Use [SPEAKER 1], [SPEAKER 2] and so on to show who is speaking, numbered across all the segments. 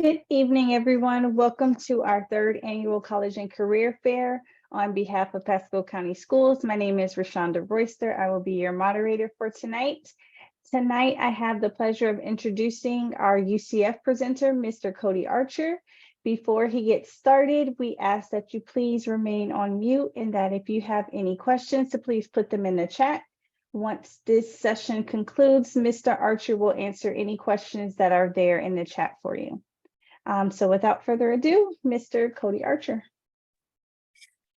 [SPEAKER 1] Good evening, everyone. Welcome to our third annual College and Career Fair. On behalf of Pasco County Schools, my name is Rashonda Royster. I will be your moderator for tonight. Tonight, I have the pleasure of introducing our UCF presenter, Mr. Cody Archer. Before he gets started, we ask that you please remain on mute and that if you have any questions, to please put them in the chat. Once this session concludes, Mr. Archer will answer any questions that are there in the chat for you. So without further ado, Mr. Cody Archer.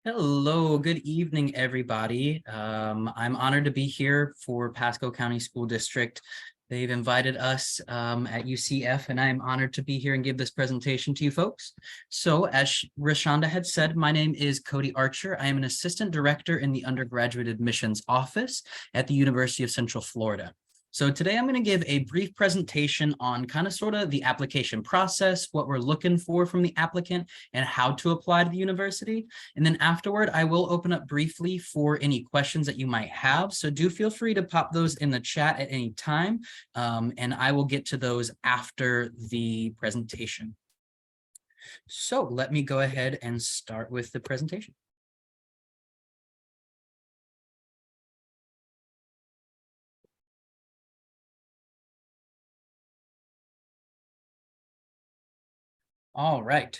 [SPEAKER 2] Hello, good evening, everybody. I'm honored to be here for Pasco County School District. They've invited us at UCF, and I'm honored to be here and give this presentation to you folks. So as Rashonda had said, my name is Cody Archer. I am an assistant director in the undergraduate admissions office at the University of Central Florida. So today I'm going to give a brief presentation on kind of sort of the application process, what we're looking for from the applicant, and how to apply to the university. And then afterward, I will open up briefly for any questions that you might have. So do feel free to pop those in the chat at any time, and I will get to those after the presentation. So let me go ahead and start with the presentation. All right.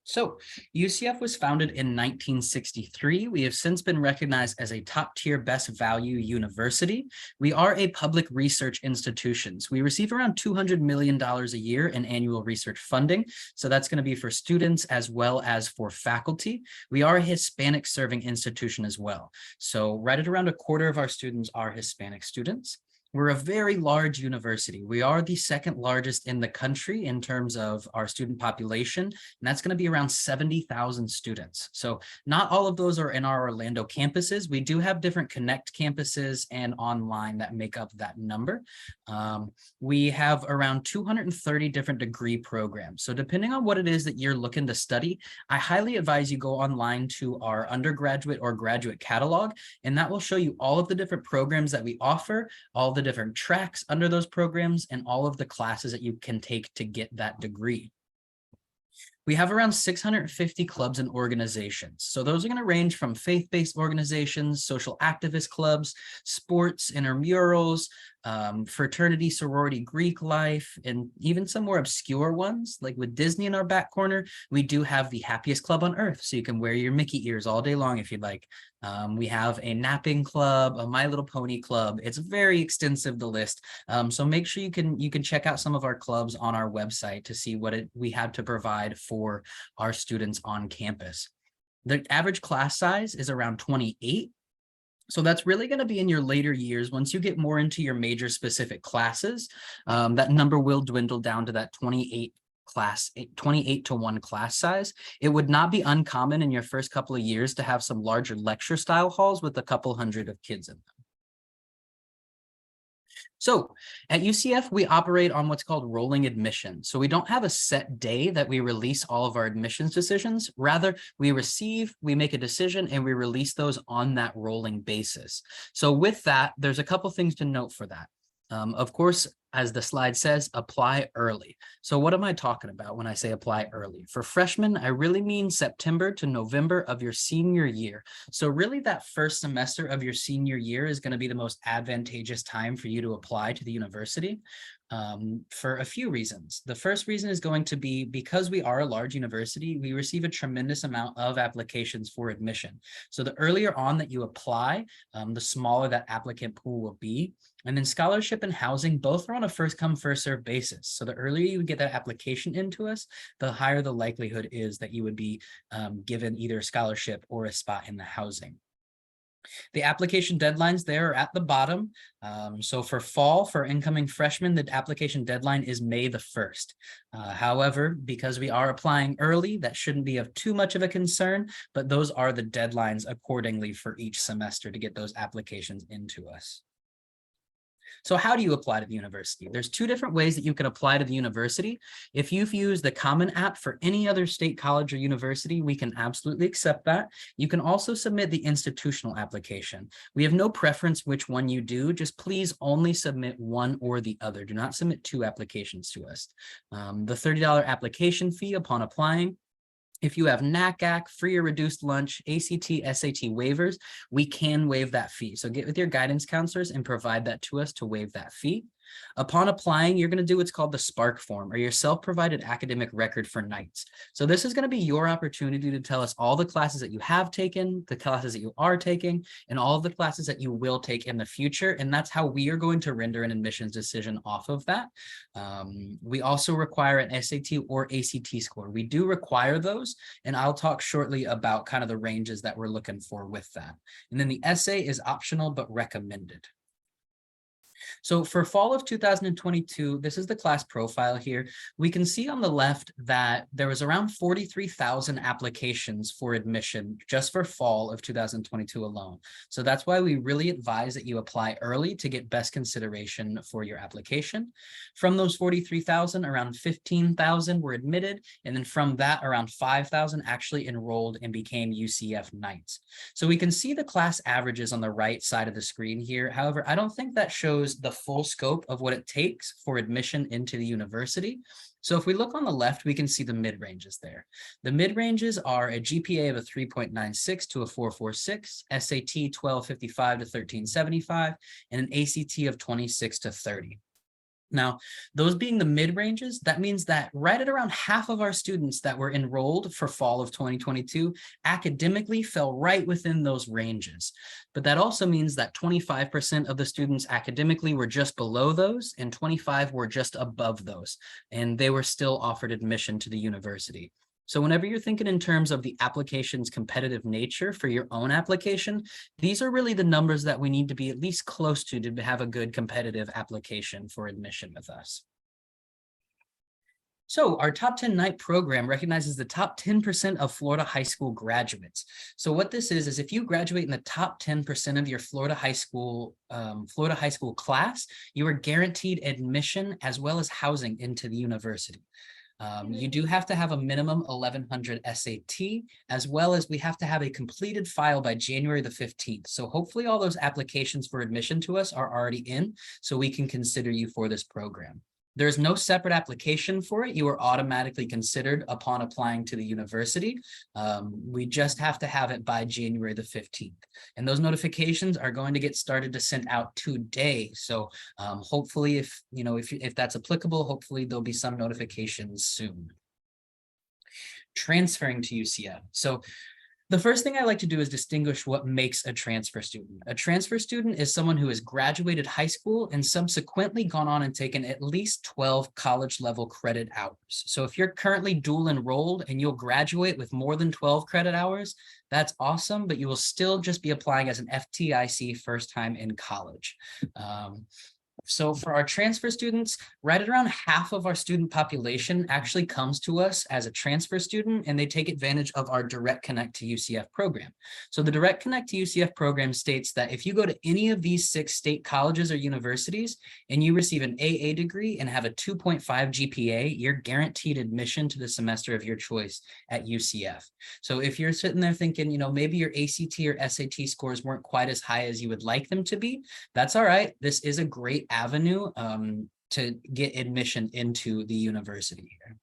[SPEAKER 2] So UCF was founded in 1963. We have since been recognized as a top-tier best value university. We are a public research institution. We receive around $200 million a year in annual research funding. So that's going to be for students as well as for faculty. We are a Hispanic serving institution as well. So right at around a quarter of our students are Hispanic students. We're a very large university. We are the second largest in the country in terms of our student population, and that's going to be around 70,000 students. So not all of those are in our Orlando campuses. We do have different Connect campuses and online that make up that number. We have around 230 different degree programs. So depending on what it is that you're looking to study, I highly advise you go online to our undergraduate or graduate catalog, and that will show you all of the different programs that we offer, all the different tracks under those programs, and all of the classes that you can take to get that degree. We have around 650 clubs and organizations. So those are going to range from faith-based organizations, social activist clubs, sports, intramurals, fraternity, sorority, Greek life, and even some more obscure ones, like with Disney in our back corner. We do have the happiest club on earth, so you can wear your Mickey ears all day long if you'd like. We have a napping club, a My Little Pony club. It's very extensive, the list. So make sure you can check out some of our clubs on our website to see what we have to provide for our students on campus. The average class size is around 28. So that's really going to be in your later years. Once you get more into your major specific classes, that number will dwindle down to that 28 to 1 class size. It would not be uncommon in your first couple of years to have some larger lecture style halls with a couple hundred of kids in them. So at UCF, we operate on what's called rolling admission. So we don't have a set day that we release all of our admissions decisions. Rather, we make a decision, and we release those on that rolling basis. So with that, there's a couple things to note for that. Of course, as the slide says, apply early. So what am I talking about when I say apply early? For freshmen, I really mean September to November of your senior year. So really that first semester of your senior year is going to be the most advantageous time for you to apply to the university. For a few reasons. The first reason is going to be because we are a large university, we receive a tremendous amount of applications for admission. So the earlier on that you apply, the smaller that applicant pool will be. And then scholarship and housing both are on a first come, first served basis. So the earlier you get that application into us, the higher the likelihood is that you would be given either a scholarship or a spot in the housing. The application deadlines there are at the bottom. So for fall, for incoming freshmen, the application deadline is May the 1st. However, because we are applying early, that shouldn't be of too much of a concern, but those are the deadlines accordingly for each semester to get those applications into us. So how do you apply to the university? There's two different ways that you can apply to the university. If you've used the Common App for any other state college or university, we can absolutely accept that. You can also submit the institutional application. We have no preference which one you do, just please only submit one or the other. Do not submit two applications to us. The $30 application fee upon applying. If you have NACAC, free or reduced lunch, ACT, SAT waivers, we can waive that fee. So get with your guidance counselors and provide that to us to waive that fee. Upon applying, you're going to do what's called the SPARK form, or your self-provided academic record for NITES. So this is going to be your opportunity to tell us all the classes that you have taken, the classes that you are taking, and all of the classes that you will take in the future. And that's how we are going to render an admissions decision off of that. We also require an SAT or ACT score. We do require those, and I'll talk shortly about kind of the ranges that we're looking for with that. And then the essay is optional but recommended. So for fall of 2022, this is the class profile here. We can see on the left that there was around 43,000 applications for admission just for fall of 2022 alone. So that's why we really advise that you apply early to get best consideration for your application. From those 43,000, around 15,000 were admitted. And then from that, around 5,000 actually enrolled and became UCF Knights. So we can see the class averages on the right side of the screen here. However, I don't think that shows the full scope of what it takes for admission into the university. So if we look on the left, we can see the mid-ranges there. The mid-ranges are a GPA of a 3.96 to a 4.46, SAT 1255 to 1375, and an ACT of 26 to 30. Now, those being the mid-ranges, that means that right at around half of our students that were enrolled for fall of 2022 academically fell right within those ranges. But that also means that 25% of the students academically were just below those and 25 were just above those, and they were still offered admission to the university. So whenever you're thinking in terms of the application's competitive nature for your own application, these are really the numbers that we need to be at least close to have a good competitive application for admission with us. So our Top 10 Night program recognizes the top 10% of Florida high school graduates. So what this is if you graduate in the top 10% of your Florida high school class, you are guaranteed admission as well as housing into the university. You do have to have a minimum 1100 SAT, as well as we have to have a completed file by January the 15th. So hopefully all those applications for admission to us are already in, so we can consider you for this program. There's no separate application for it. You are automatically considered upon applying to the university. We just have to have it by January the 15th. And those notifications are going to get started to send out today. So hopefully if that's applicable, hopefully there'll be some notifications soon. Transferring to UCF. So the first thing I like to do is distinguish what makes a transfer student. A transfer student is someone who has graduated high school and subsequently gone on and taken at least 12 college level credit hours. So if you're currently dual enrolled and you'll graduate with more than 12 credit hours, that's awesome, but you will still just be applying as an FTIC first time in college. So for our transfer students, right at around half of our student population actually comes to us as a transfer student, and they take advantage of our Direct Connect to UCF program. So the Direct Connect to UCF program states that if you go to any of these 6 state colleges or universities and you receive an AA degree and have a 2.5 GPA, you're guaranteed admission to the semester of your choice at UCF. So if you're sitting there thinking, maybe your ACT or SAT scores weren't quite as high as you would like them to be, that's all right. This is a great avenue to get admission into the university here.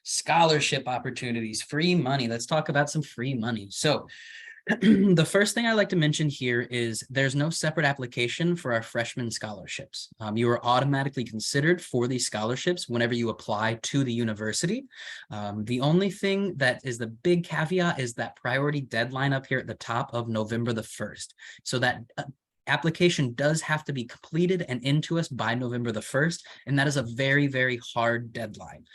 [SPEAKER 2] Scholarship opportunities, free money. Let's talk about some free money. So the first thing I like to mention here is there's no separate application for our freshman scholarships. You are automatically considered for these scholarships whenever you apply to the university. The only thing that is the big caveat is that priority deadline up here at the top of November the 1st. So that application does have to be completed and into us by November the 1st, and that is a very, very hard deadline.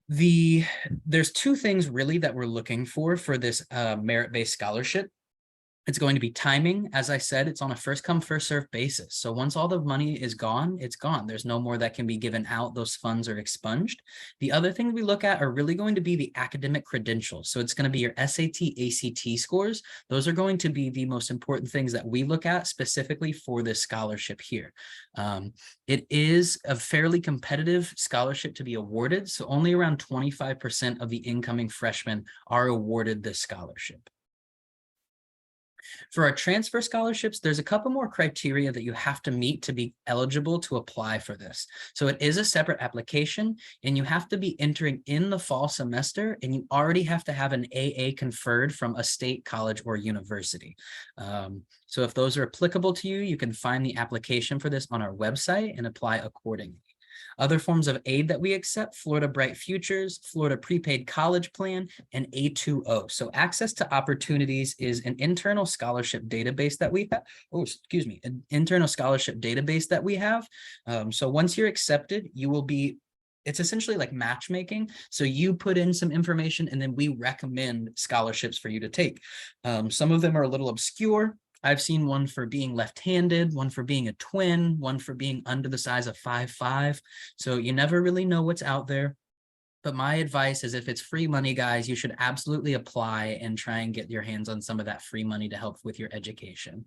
[SPEAKER 2] There's 2 things really that we're looking for this merit-based scholarship. It's going to be timing. As I said, it's on a first come, first served basis. So once all the money is gone, it's gone. There's no more that can be given out. Those funds are expunged. The other things we look at are really going to be the academic credentials. So it's going to be your SAT, ACT scores. Those are going to be the most important things that we look at specifically for this scholarship here. It is a fairly competitive scholarship to be awarded. So only around 25% of the incoming freshmen are awarded this scholarship. For our transfer scholarships, there's a couple more criteria that you have to meet to be eligible to apply for this. So it is a separate application, and you have to be entering in the fall semester, and you already have to have an AA conferred from a state college or university. So if those are applicable to you, you can find the application for this on our website and apply accordingly. Other forms of aid that we accept: Florida Bright Futures, Florida Prepaid College Plan, and A2O. So Access to Opportunities is an internal scholarship database that we have. An internal scholarship database that we have. So once you're accepted, you will be, it's essentially like matchmaking. So you put in some information and then we recommend scholarships for you to take. Some of them are a little obscure. I've seen one for being left-handed, one for being a twin, one for being under the size of 5'5". So you never really know what's out there. But my advice is, if it's free money, guys, you should absolutely apply and try and get your hands on some of that free money to help with your education.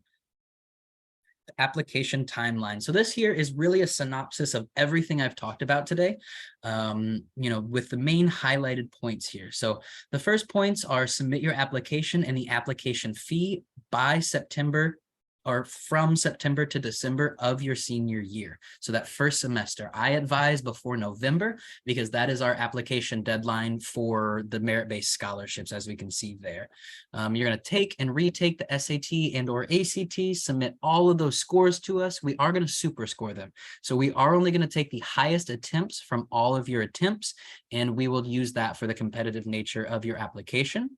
[SPEAKER 2] The application timeline. So this here is really a synopsis of everything I've talked about today, with the main highlighted points here. So the first points are: submit your application and the application fee by September, or from September to December of your senior year. So that first semester, I advise before November, because that is our application deadline for the merit-based scholarships, as we can see there. You're going to take and retake the SAT and or ACT, submit all of those scores to us. We are going to super score them. So we are only going to take the highest attempts from all of your attempts, and we will use that for the competitive nature of your application.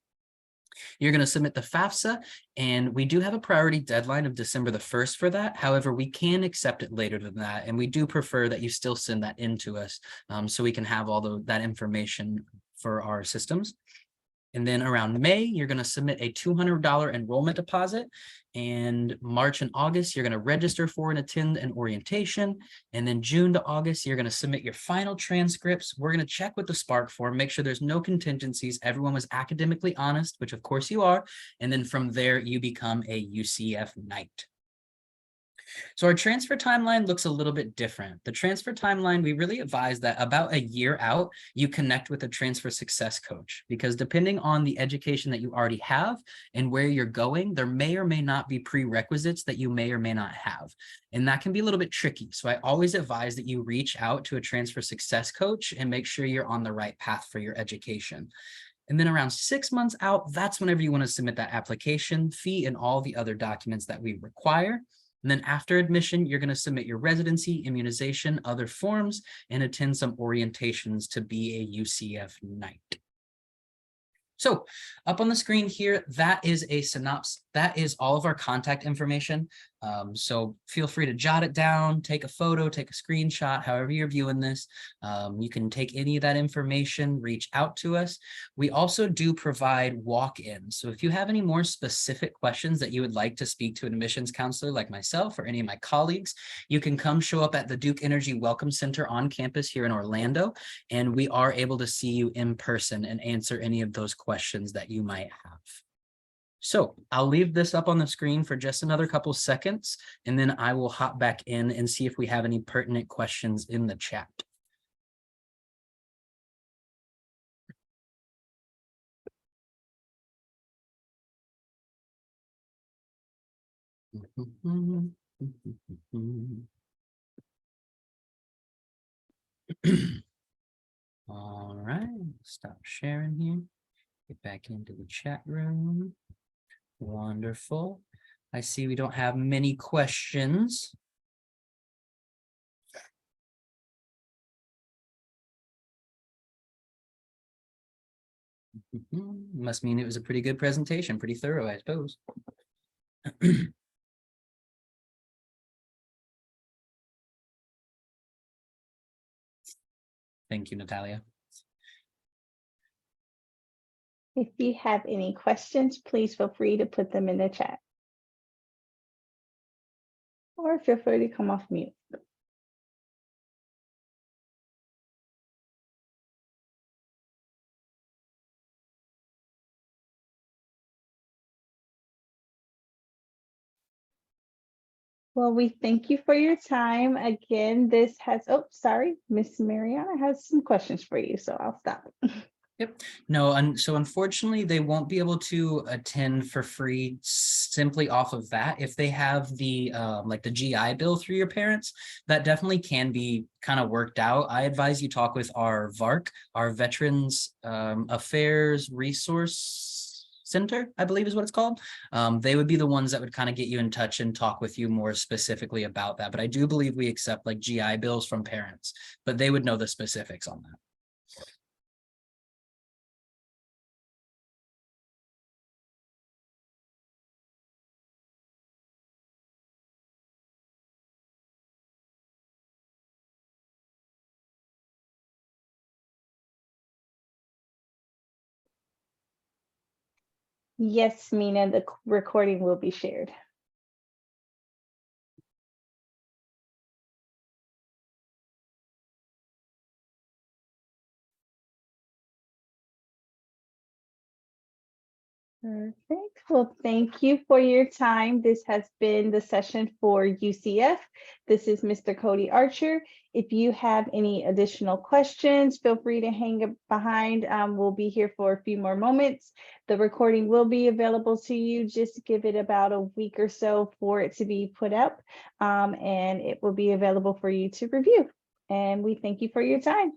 [SPEAKER 2] You're going to submit the FAFSA, and we do have a priority deadline of December the 1st for that. However, we can accept it later than that, and we do prefer that you still send that in to us, so we can have all that information for our systems. And then around May, you're going to submit a $200 enrollment deposit. And March and August, you're going to register for and attend an orientation. And then June to August, you're going to submit your final transcripts. We're going to check with the Spark form, make sure there's no contingencies. Everyone was academically honest, which of course you are. And then from there, you become a UCF Knight. So our transfer timeline looks a little bit different. The transfer timeline, we really advise that about a year out, you connect with a transfer success coach, because depending on the education that you already have and where you're going, there may or may not be prerequisites that you may or may not have. And that can be a little bit tricky. So I always advise that you reach out to a transfer success coach and make sure you're on the right path for your education. And then around 6 months out, that's whenever you want to submit that application fee and all the other documents that we require. And then after admission, you're going to submit your residency, immunization, other forms, and attend some orientations to be a UCF Knight. So up on the screen here, that is a synopsis. That is all of our contact information. So feel free to jot it down, take a photo, take a screenshot, however you're viewing this. You can take any of that information, reach out to us. We also do provide walk-ins. So if you have any more specific questions that you would like to speak to an admissions counselor like myself or any of my colleagues, you can come show up at the Duke Energy Welcome Center on campus here in Orlando, and we are able to see you in person and answer any of those questions that you might have. So I'll leave this up on the screen for just another couple seconds, and then I will hop back in and see if we have any pertinent questions in the chat. All right, stop sharing here. Get back into the chat room. Wonderful. I see we don't have many questions. Must mean it was a pretty good presentation, pretty thorough, I suppose. Thank you, Natalia.
[SPEAKER 1] If you have any questions, please feel free to put them in the chat. or feel free to come off mute. Well, we thank you for your time. Again, this has, oh, sorry, Miss Mariana has some questions for you, so I'll stop.
[SPEAKER 2] Yep. No, and so unfortunately, they won't be able to attend for free simply off of that. If they have the like the GI Bill through your parents, that definitely can be kind of worked out. I advise you talk with our VARC, our Veterans Affairs Resource Center, I believe is what it's called. They would be the ones that would kind of get you in touch and talk with you more specifically about that. But I do believe we accept like GI Bills from parents, but they would know the specifics on that.
[SPEAKER 1] Yes, Mina, the recording will be shared. Perfect. Well, thank you for your time. This has been the session for UCF. This is Mr. Cody Archer. If you have any additional questions, feel free to hang behind. We'll be here for a few more moments. The recording will be available to you. Just give it about a week or so for it to be put up, and it will be available for you to review. And we thank you for your time.